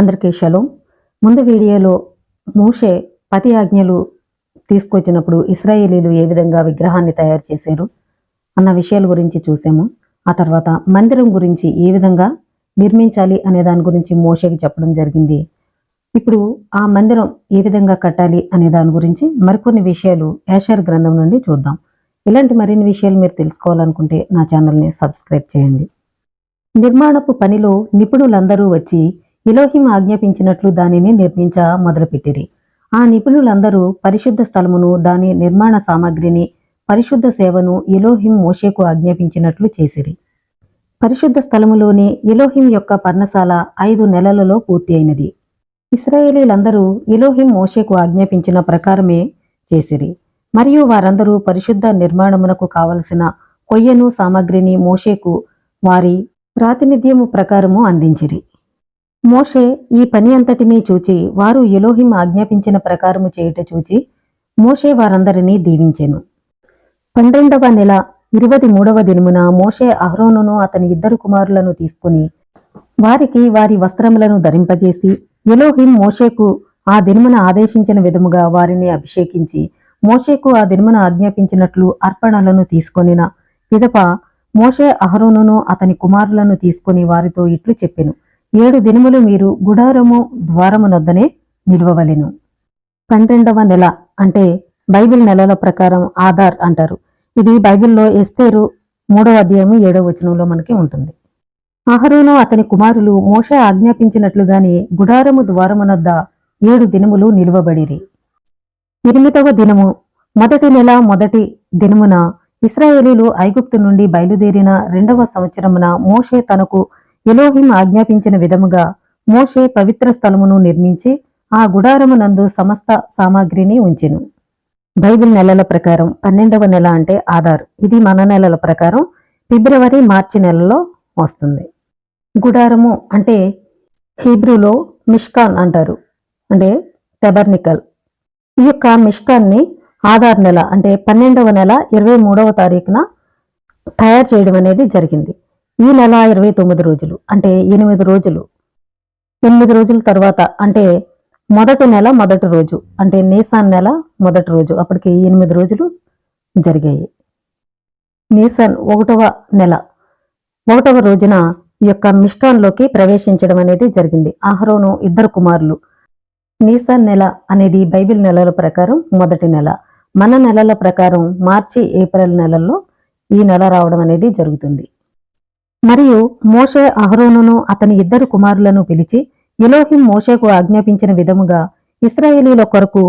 అందరికీ షలోం. ముందు వీడియోలో మోషే 10 ఆజ్ఞలు తీసుకొచ్చినప్పుడు ఇశ్రాయేలీలు ఏ విధంగా విగ్రహాన్ని తయారు చేశారు అన్న విషయాల గురించి చూసాము. ఆ తర్వాత మందిరం గురించి ఏ విధంగా నిర్మించాలి అనే దాని గురించి మోషేకి చెప్పడం జరిగింది. ఇప్పుడు ఆ మందిరం ఏ విధంగా కట్టాలి అనే దాని గురించి మరికొన్ని విషయాలు యాషర్ గ్రంథం నుండి చూద్దాం. ఇలాంటి మరిన్ని విషయాలు మీరు తెలుసుకోవాలనుకుంటే నా ఛానల్ని సబ్స్క్రైబ్ చేయండి. నిర్మాణపు పనిలో నిపుణులందరూ వచ్చి ఎలోహిం ఆజ్ఞాపించినట్లు దానిని నిర్మించ మొదలుపెట్టిరి. ఆ నిపుణులందరూ పరిశుద్ధ స్థలమును, దాని నిర్మాణ సామాగ్రిని, పరిశుద్ధ సేవను ఎలోహిం మోషేకు ఆజ్ఞాపించినట్లు చేసిరి. పరిశుద్ధ స్థలములోని ఎలోహిం యొక్క పర్ణశాల 5 నెలలలో పూర్తి అయినది. ఇశ్రాయేలీలందరూ ఎలోహిం మోషేకు ఆజ్ఞాపించిన ప్రకారమే చేసిరి. మరియు వారందరూ పరిశుద్ధ నిర్మాణమునకు కావలసిన కొయ్యను సామాగ్రిని మోషేకు వారి ప్రాతినిధ్యము ప్రకారము అందించిరి. మోషే ఈ పని అంతటినీ చూచి వారు ఎలోహిం ఆజ్ఞాపించిన ప్రకారము చేయుట చూచి మోషే వారందరినీ దీవించెను. 12వ నెల 23వ దినమున మోషే అహరోనును అతని 2 కుమారులను తీసుకుని వారికి వారి వస్త్రములను ధరింపజేసి ఎలోహిం మోషేకు ఆ దినమున ఆదేశించిన విధముగా వారిని అభిషేకించి మోషేకు ఆ దినమున ఆజ్ఞాపించినట్లు అర్పణలను తీసుకొనిన పిదప మోషే అహరోనును అతని కుమారులను తీసుకుని వారితో ఇట్లు చెప్పెను. 7 దినములు మీరు గుడారము ద్వారమునొద్దనే నిలువవలెను. 12వ నెల అంటే బైబిల్ నెలల ప్రకారం ఆధార్ అంటారు. ఇది బైబిల్లో ఎస్తేరు 3వ అధ్యాయం 7వ వచనంలో మనకి ఉంటుంది. అహరోను అతని కుమారులు మోషే ఆజ్ఞాపించినట్లుగానే గుడారము ద్వారమునొద్ద 7 దినములు నిలువబడిరి. 8వ దినము మొదటి నెల మొదటి దినమున ఇశ్రాయేలీలు ఐగుప్తు నుండి బయలుదేరిన 2వ సంవత్సరమున మోషే తనకు ఎలోహిం ఆజ్ఞాపించిన విధముగా మోషే పవిత్ర స్థలమును నిర్మించి ఆ గుడారమునందు సమస్త సామాగ్రిని ఉంచెను. బైబిల్ నెలల ప్రకారం 12వ నెల అంటే ఆధార్. ఇది మన నెలల ప్రకారం ఫిబ్రవరి మార్చి నెలలో వస్తుంది. గుడారము అంటే హీబ్రూలో మిష్కాన్ అంటారు, అంటే టెబర్నికల్. ఈ యొక్క మిష్కాన్ని ఆధార్ నెల అంటే 12వ నెల 23వ తారీఖున తయారు చేయడం అనేది జరిగింది. ఈ నెల 29 రోజులు అంటే 8 రోజులు. 8 రోజుల తర్వాత అంటే మొదటి నెల మొదటి రోజు అంటే నీసాన్ నెల మొదటి రోజు, అప్పటికి 8 రోజులు జరిగాయి. నీసాన్ 1వ నెల 1వ రోజున ఈ యొక్క మిష్కాన్లోకి ప్రవేశించడం అనేది జరిగింది. అహరోను 2 కుమారులు. నీసాన్ నెల అనేది బైబిల్ నెలల ప్రకారం మొదటి నెల. మన నెలల ప్రకారం మార్చి ఏప్రిల్ నెలల్లో ఈ నెల రావడం అనేది జరుగుతుంది. మరియు మోషే అహరోనును అతని 2 కుమారులను పిలిచి ఎలోహిం మోషేకు ఆజ్ఞాపించిన విధముగా ఇశ్రాయేలీల కొరకు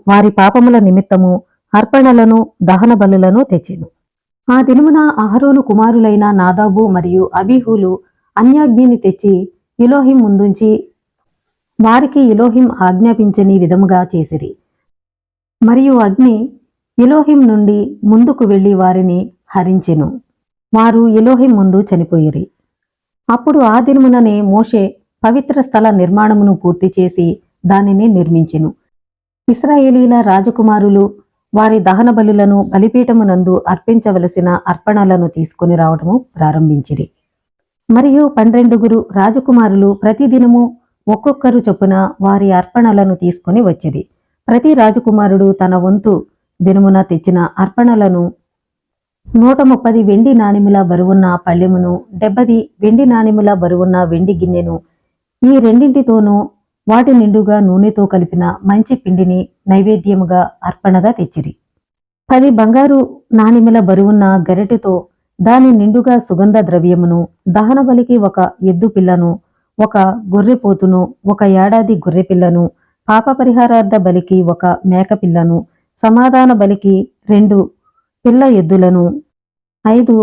వారి పాపముల నిమిత్తము అర్పణలను దహన బలులను తెచ్చెను. ఆ దినమున అహరోను కుమారులైన నాదాబు మరియు అబీహులు అన్యాగ్నిని తెచ్చి ఎలోహిం ముందుంచి వారికి ఎలోహిం ఆజ్ఞాపించని విధముగా చేసిరి. మరియు అగ్ని ఎలోహిం నుండి ముందుకు వెళ్లి వారిని హరించెను. వారు ఎలోహిం ముందు చనిపోయిరి. అప్పుడు ఆ దినముననే మోషే పవిత్ర స్థల నిర్మాణమును పూర్తి చేసి దానిని నిర్మించెను. ఇశ్రాయేలీల రాజకుమారులు వారి దహన బలులను బలిపీఠమునందు అర్పించవలసిన అర్పణలను తీసుకుని రావడము ప్రారంభించిరి. మరియు 12 రాజకుమారులు ప్రతిదినము ఒక్కొక్కరు చొప్పున వారి అర్పణలను తీసుకుని వచ్చిరి. ప్రతి రాజకుమారుడు తన వంతు దినమున తెచ్చిన అర్పణలను 130 వెండి నాణెముల బరువున్న పళ్ళెమును, 70 వెండి నాణెముల బరువున్న వెండి గిన్నెను, ఈ రెండింటితోనూ వాటి నిండుగా నూనెతో కలిపిన మంచి పిండిని నైవేద్యముగా అర్పణగా తెచ్చిరి. 10 బంగారు నాణెముల బరువున్న గరిటెతో దాని నిండుగా సుగంధ ద్రవ్యమును, దహన బలికి 1 ఎద్దు పిల్లను, 1 గొర్రెపోతును, 1 ఏడాది గొర్రెపిల్లను, పాప పరిహారార్థ బలికి 1 మేకపిల్లను, సమాధాన బలికి 2 పిల్ల ఎద్దులను, 5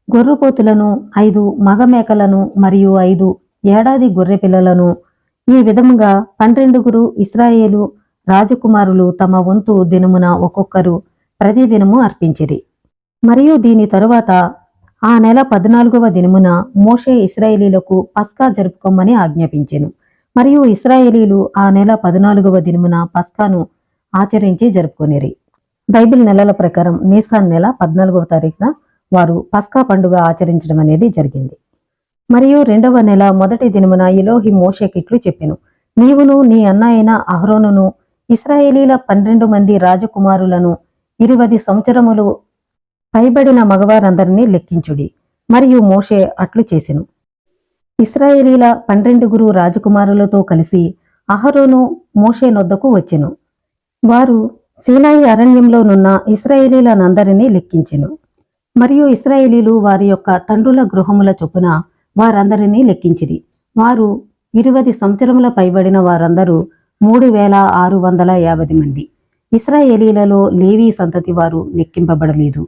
గొర్రెపోతులను, 5 మగ మేకలను మరియు 5 ఏడాది గొర్రె పిల్లలను, ఈ విధముగా 12 ఇశ్రాయేలు రాజకుమారులు తమ వంతు దినమున ఒక్కొక్కరు ప్రతిదినము అర్పించిరి. మరియు దీని తరువాత ఆ నెల 14వ దినమున మోషే ఇశ్రాయేలీలకు పస్కా జరుపుకోమని ఆజ్ఞాపించెను. మరియు ఇశ్రాయేలీలు ఆ నెల 14వ దినమున పస్కాను ఆచరించి జరుపుకొనిరి. బైబిల్ నెలల ప్రకారం నీసాన్ నెల 14వ తారీఖున వారు పస్కా పండుగ ఆచరించడం అనేది జరిగింది. మరియు 2వ నెల మొదటి దినమున ఎలోహిం మోషేకిట్లు చెప్పెను, నీవును నీ అన్న అయిన అహరోనును ఇశ్రాయేలీల 12 మంది రాజకుమారులను 20 సంవత్సరములు పైబడిన మగవారందరినీ లెక్కించుడి. మరియు మోషే అట్లు చేసెను. ఇశ్రాయేలీల 12 రాజకుమారులతో కలిసి అహరోను మోషే నొద్దకు వచ్చెను. వారు సీనాయి అరణ్యంలోనున్న ఇశ్రాయేలీలనందరినీ లెక్కించెను. మరియు ఇశ్రాయేలీలు వారి యొక్క తండ్రుల గృహముల చొప్పున వారందరినీ లెక్కించిరి. వారు 20 సంవత్సరముల పైబడిన వారందరూ 3650 మంది. ఇశ్రాయేలీలలో లేవీ సంతతి వారు లెక్కింపబడలేదు.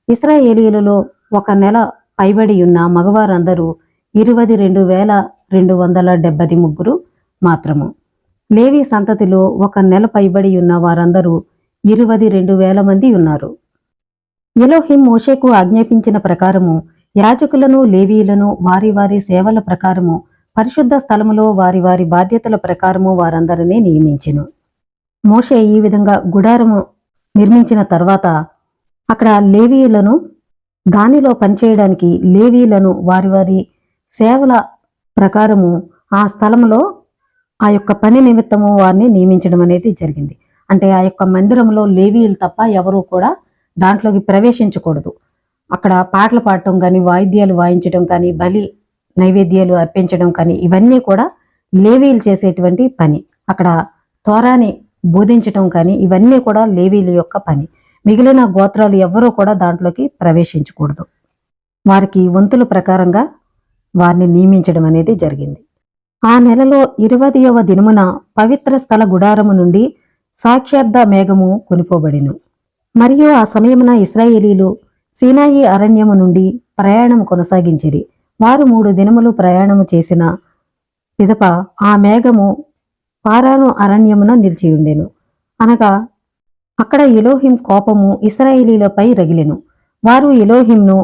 ఇశ్రాయేలీలలో 1 నెల పైబడి ఉన్న మగవారందరూ 22,273 మాత్రము. లేవీ సంతతిలో 1 నెల పైబడి ఉన్న వారందరూ 22,000 మంది ఉన్నారు. ఎలోహిం మోషేకు ఆజ్ఞాపించిన ప్రకారము యాజకులను లేవీయులను వారి వారి సేవల ప్రకారము పరిశుద్ధ స్థలములో వారి వారి బాధ్యతల ప్రకారము వారందరినీ నియమించెను. మోషే ఈ విధంగా గుడారము నిర్మించిన తర్వాత అక్కడ లేవీయులను, దానిలో పనిచేయడానికి లేవీయులను వారి వారి సేవల ప్రకారము ఆ స్థలములో ఆ యొక్క పని నిమిత్తము వారిని నియమించడం అనేది జరిగింది. అంటే ఆ యొక్క మందిరంలో లేవీయులు తప్ప ఎవరూ కూడా దాంట్లోకి ప్రవేశించకూడదు. అక్కడ పాటలు పాడటం కానీ, వాయిద్యాలు వాయించడం కానీ, బలి నైవేద్యాలు అర్పించడం కానీ, ఇవన్నీ కూడా లేవీయులు చేసేటువంటి పని. అక్కడ తోరాని బోధించటం కానీ, ఇవన్నీ కూడా లేవీయుల యొక్క పని. మిగిలిన గోత్రాలు ఎవ్వరూ కూడా దాంట్లోకి ప్రవేశించకూడదు. వారికి వంతుల ప్రకారంగా వారిని నియమించడం అనేది జరిగింది. ఆ నెలలో 20వ దినమున పవిత్ర స్థల గుడారము నుండి సాక్షార్థ మేఘము కొనిపోబడెను. మరియు ఆ సమయమున ఇశ్రాయేలీలు సీనాయి అరణ్యము నుండి ప్రయాణము కొనసాగించిరి. వారు 3 దినములు ప్రయాణము చేసిన పిదప ఆ మేఘము పారాను అరణ్యమున నిలిచియుండెను. అనగా అక్కడ ఎలోహిం కోపము ఇశ్రాయేలీలపై రగిలెను. వారు ఎలోహింను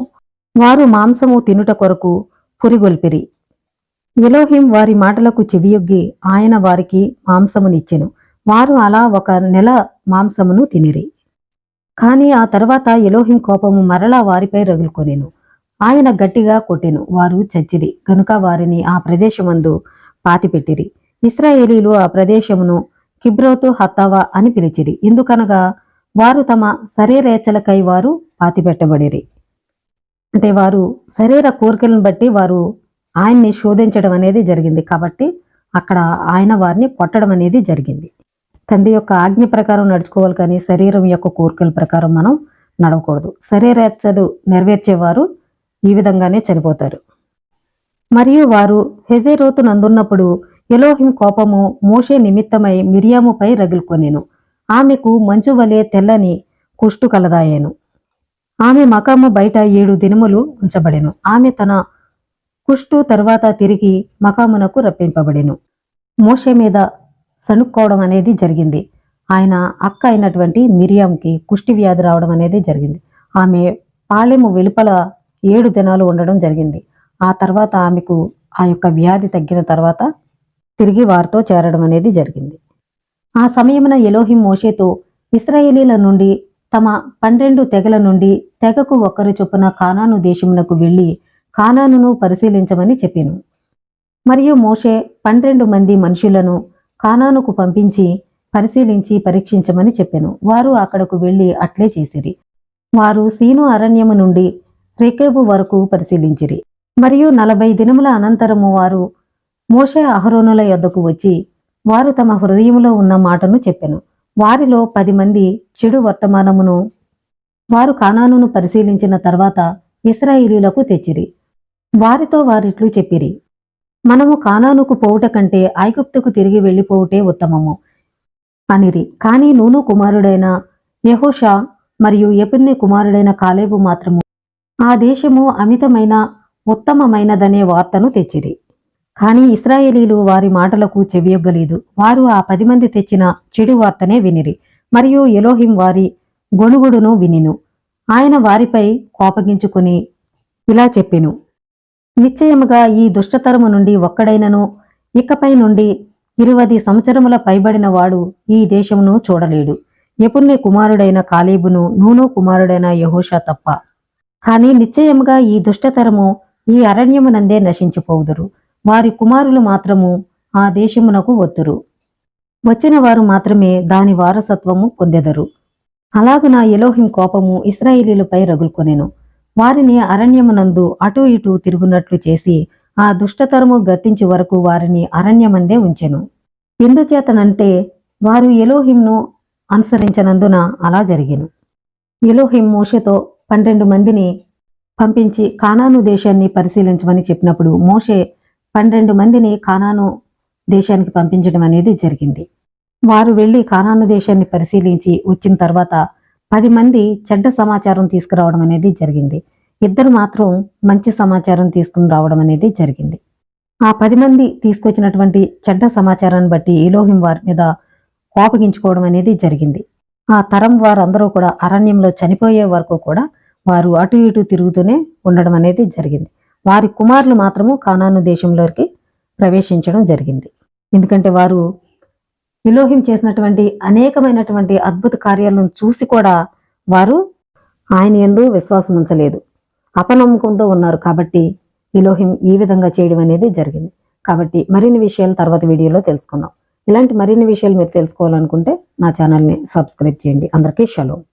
వారు మాంసము తినుట కొరకు పురిగొల్పిరి. ఎలోహిం వారి మాటలకు చెవియొగ్గి ఆయన వారికి మాంసమునిచ్చెను. వారు అలా 1 నెల మాంసమును తినిరి. కాని ఆ తర్వాత ఎలోహిం కోపము మరలా వారిపై రగులుకొనెను. ఆయన గట్టిగా కొట్టెను. వారు చచ్చిరి గనుక వారిని ఆ ప్రదేశమందు పాతిపెట్టిరి. ఇశ్రాయేలీలు ఆ ప్రదేశమును కిబ్రోతు హత్తావా అని పిలిచిరి. ఎందుకనగా వారు తమ శరీరేచ్ఛలకై వారు పాతిపెట్టబడిరి. అంటే వారు శరీర కోరికలను బట్టి వారు ఆయన్ని శోధించడం అనేది జరిగింది. కాబట్టి అక్కడ ఆయన వారిని కొట్టడం అనేది జరిగింది. తండ్రి యొక్క ఆజ్ఞ ప్రకారం నడుచుకోవాలి, కానీ శరీరం యొక్క కోరికల ప్రకారం మనం నడవకూడదు. శరీరేచ్ఛలు నెరవేర్చేవారు ఈ విధంగానే చనిపోతారు. మరియు వారు హెజేరోతు నందున్నప్పుడు ఎలోహిం కోపము మోషే నిమిత్తమై మిరియాముపై రగులుకొనెను. ఆమెకు మంచు వలె తెల్లని కుష్టు కలదాయెను. ఆమె మకాము బయట 7 దినములు ఉంచబడెను. ఆమె తన కుష్టు తరువాత తిరిగి మకామునకు రప్పింపబడెను. మోషే మీద సణుక్కోవడం అనేది జరిగింది. ఆయన అక్క అయినటువంటి మిరియాంకి కుష్టి వ్యాధి రావడం అనేది జరిగింది. ఆమె పాళెము వెలుపల 7 దినాలు ఉండడం జరిగింది. ఆ తర్వాత ఆమెకు ఆ యొక్క వ్యాధి తగ్గిన తర్వాత తిరిగి వారితో చేరడం అనేది జరిగింది. ఆ సమయమున ఎలోహిం మోషేతో ఇశ్రాయేలీల నుండి తమ 12 తెగల నుండి తెగకు ఒక్కరి చొప్పున కానాను దేశమునకు వెళ్లి కానానును పరిశీలించమని చెప్పెను. మరియు మోషే 12 మంది మనుషులను కానానుకు పంపించి పరిశీలించి పరీక్షించమని చెప్పెను. వారు అక్కడకు వెళ్లి అట్లే చేసిరి. వారు సీను అరణ్యము నుండి రేకేబు వరకు పరిశీలించిరి. మరియు 40 దినముల అనంతరము వారు మోషే అహరోనుల యొద్దకు వచ్చి వారు తమ హృదయములో ఉన్న మాటను చెప్పెను. వారిలో 10 మంది చెడు వర్తమానమును వారు కానానును పరిశీలించిన తర్వాత ఇశ్రాయేలీలకు తెచ్చిరి. వారితో వారిట్లు చెప్పిరి, మనము కానానుకు పోవుట కంటే ఐగుప్తుకు తిరిగి వెళ్లిపోవుటే ఉత్తమము అనిరి. కాని నూను కుమారుడైన యెహోషా మరియు యెఫున్నె కుమారుడైన కాలేబు మాత్రము ఆ దేశము అమితమైన ఉత్తమమైనదనే వార్తను తెచ్చిరి. కాని ఇశ్రాయేలీలు వారి మాటలకు చెవియొగ్గలేదు. వారు ఆ 10 మంది తెచ్చిన చెడు వార్తనే వినిరి. మరియు ఎలోహిం వారి గొణుగుడును వినిను. ఆయన వారిపై కోపగించుకుని ఇలా చెప్పెను, నిశ్చయముగా ఈ దుష్టతరము నుండి ఒక్కడైనను ఇకపై నుండి 20 సంవత్సరముల పైబడిన వాడు ఈ దేశమును చూడలేడు. యెఫున్నె కుమారుడైన కాలేబును నూను కుమారుడైన యెహోషా తప్ప. కాని నిశ్చయముగా ఈ దుష్టతరము ఈ అరణ్యమునందే నశించిపోవుదురు. వారి కుమారులు మాత్రము ఆ దేశమునకు వత్తురు. వచ్చిన వారు మాత్రమే దాని వారసత్వము పొందెదరు. అలాగున ఎలోహిం కోపము ఇశ్రాయేలీయులపై రగులుకొనెను. వారిని అరణ్యమునందు అటు ఇటు తిరుగునట్లు చేసి ఆ దుష్టతరము గతించి వరకు వారిని అరణ్యమందే ఉంచెను. ఎందుచేతనంటే వారు ఎలోహింను అనుసరించనందున అలా జరిగెను. ఎలోహిం మోషేతో 12 మందిని పంపించి కానాను దేశాన్ని పరిశీలించమని చెప్పినప్పుడు మోషే 12 మందిని కానాను దేశానికి పంపించడం అనేది జరిగింది. వారు వెళ్లి కానాను దేశాన్ని పరిశీలించి వచ్చిన తర్వాత 10 మంది చెడ్డ సమాచారం తీసుకురావడం అనేది జరిగింది. 2 మాత్రం మంచి సమాచారం తీసుకుని రావడం అనేది జరిగింది. ఆ 10 మంది తీసుకొచ్చినటువంటి చెడ్డ సమాచారాన్ని బట్టి ఎలోహిం వారి మీద కోపగించుకోవడం అనేది జరిగింది. ఆ తరం వారందరూ కూడా అరణ్యంలో చనిపోయే వరకు కూడా వారు అటు ఇటు తిరుగుతూనే ఉండడం అనేది జరిగింది. వారి కుమారులు మాత్రము కానాను దేశంలోకి ప్రవేశించడం జరిగింది. ఎందుకంటే వారు ఎలోహిం చేసినటువంటి అనేకమైనటువంటి అద్భుత కార్యాలను చూసి కూడా వారు ఆయన యందు విశ్వాసం ఉంచలేదు, అపనమ్మకంతో ఉన్నారు. కాబట్టి ఎలోహిం ఈ విధంగా చేయడం అనేది జరిగింది. కాబట్టి మరిన్ని విషయాలు తర్వాత వీడియోలో తెలుసుకుందాం. ఇలాంటి మరిన్ని విషయాలు మీరు తెలుసుకోవాలనుకుంటే నా ఛానల్ని సబ్స్క్రైబ్ చేయండి. అందరికీ షలోమ్.